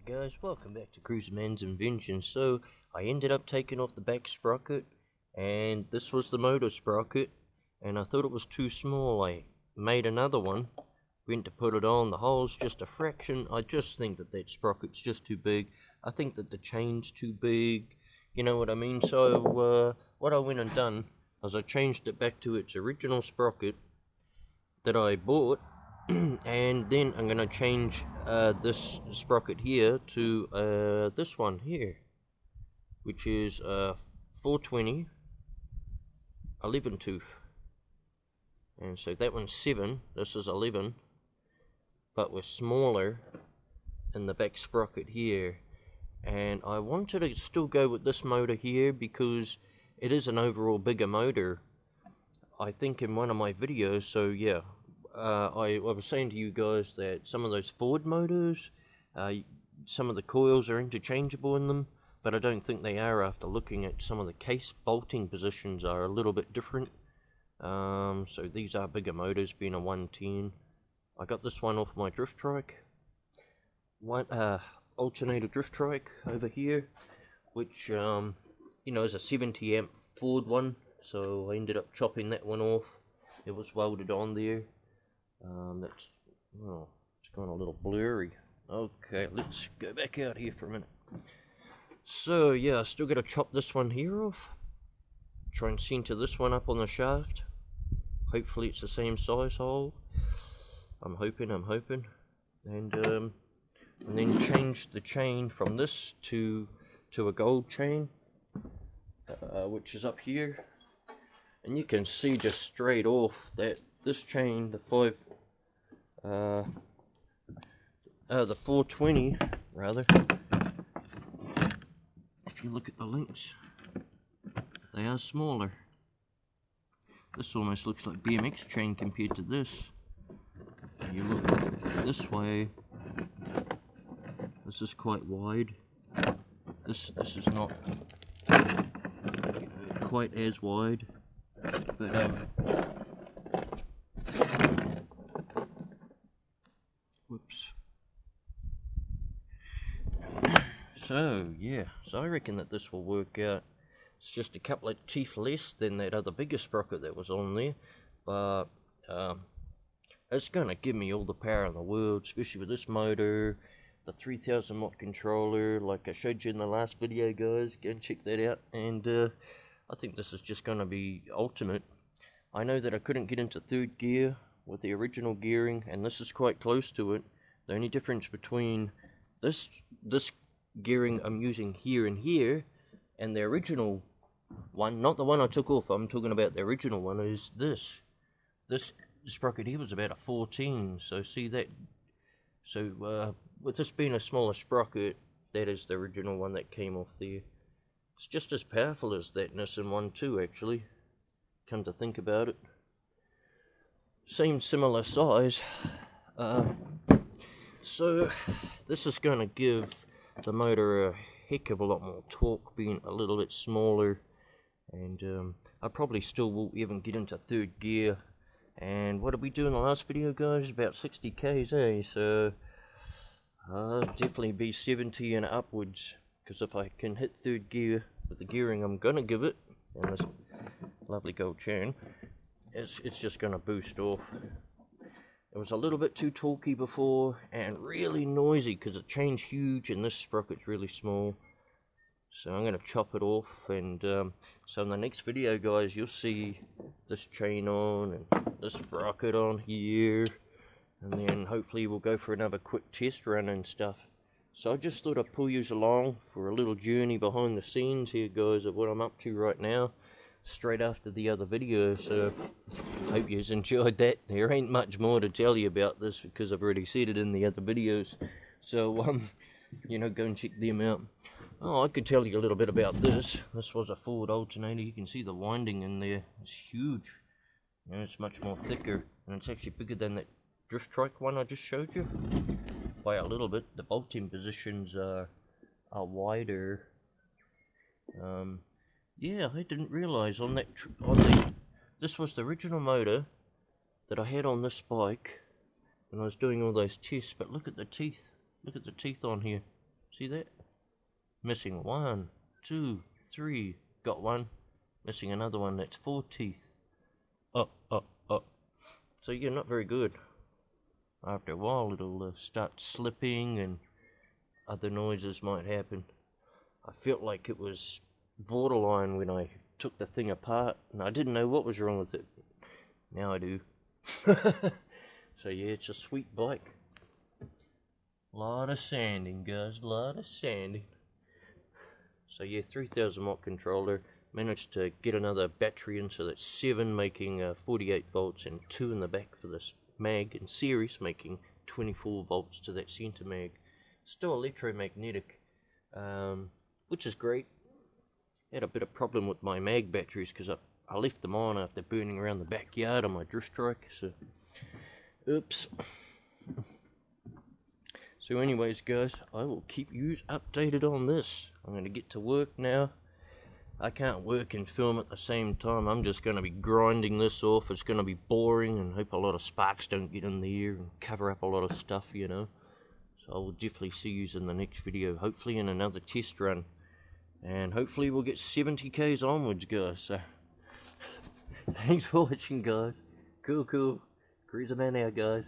guys, welcome back to Cruiserman's Invention. So I ended up taking off the back sprocket, and this was the motor sprocket, and I thought it was too small. I made another one, went to put it on, the hole's just a fraction. I just think that sprocket's just too big. I think that the chain's too big, you know what I mean? So what I went and done was I changed it back to its original sprocket that I bought. And then I'm going to change this sprocket here to this one here, which is 420 11 tooth, and so that one's 7, this is 11, but we're smaller in the back sprocket here. And I wanted to still go with this motor here because it is an overall bigger motor, I think, in one of my videos. So yeah, I was saying to you guys that some of those Ford motors, some of the coils are interchangeable in them, but I don't think they are after looking at some of the case bolting positions are a little bit different. So these are bigger motors, being a 110. I got this one off my drift trike, alternator drift trike over here, which you know, is a 70 amp Ford one, so I ended up chopping that one off. It was welded on there. That's, well, it's gone a little blurry. Okay, let's go back out here for a minute. So yeah, I still got to chop this one here off, try and center this one up on the shaft. Hopefully it's the same size hole. I'm hoping, and then change the chain from this to a gold chain, which is up here. And you can see just straight off that this chain, the 420 rather, if you look at the links, they are smaller. This almost looks like BMX chain compared to this. You look this way, this is quite wide. This is not quite as wide, but whoops. So yeah, so I reckon that this will work out. It's just a couple of teeth less than that other bigger sprocket that was on there, but it's gonna give me all the power in the world, especially with this motor, the 3000 watt controller, like I showed you in the last video, guys. Go and check that out. And I think this is just gonna be ultimate. I know that I couldn't get into third gear with the original gearing, and this is quite close to it. The only difference between this gearing I'm using here and here and the original one, not the one I took off, I'm talking about the original one, is this sprocket here was about a 14. So see that, so with this being a smaller sprocket, that is the original one that came off there. It's just as powerful as that Nissan one too, actually, come to think about it. Similar size. So this is going to give the motor a heck of a lot more torque, being a little bit smaller. And I probably still will even get into third gear. And what did we do in the last video, guys? About 60 k's, eh? So definitely be 70 and upwards, because if I can hit third gear with the gearing I'm gonna give it, and this lovely gold chain, it's just gonna boost off. It was a little bit too torquey before, and really noisy because the chain's huge and this sprocket's really small. So I'm going to chop it off, and so in the next video, guys, you'll see this chain on and this sprocket on here, and then hopefully we'll go for another quick test run and stuff. So I just thought I'd pull you along for a little journey behind the scenes here, guys, of what I'm up to right now, straight after the other video. So hope you enjoyed that. There ain't much more to tell you about this because I've already said it in the other videos. So you know, go and check them out. Oh, I could tell you a little bit about this. This was a Ford alternator. You can see the winding in there. It's huge. And it's much more thicker. And it's actually bigger than that drift trike one I just showed you. By a little bit. The bolting positions are wider. Yeah, I didn't realise on that this was the original motor that I had on this bike when I was doing all those tests. But look at the teeth. Look at the teeth on here. See that? Missing 1, 2, 3. Got one. Missing another one. That's 4 teeth. Oh. So yeah, not very good. After a while, it'll start slipping and other noises might happen. I felt like it was borderline when I took the thing apart, and I didn't know what was wrong with it. Now I do. So yeah, it's a sweet bike. Lot of sanding, guys, lot of sanding. So yeah, 3000 watt controller. Managed to get another battery in, so that's 7 making 48 volts and 2 in the back for this mag, and series making 24 volts to that center mag. Still electromagnetic, which is great. Had a bit of problem with my mag batteries because I left them on after burning around the backyard on my drift trike, so oops. So anyways guys, I will keep you updated on this. I'm going to get to work now. I can't work and film at the same time. I'm just going to be grinding this off. It's going to be boring and hope a lot of sparks don't get in the air and cover up a lot of stuff, you know. So I will definitely see you in the next video, hopefully in another test run. And hopefully we'll get 70Ks onwards, guys. So thanks for watching, guys. Cool. Cruising in out, guys.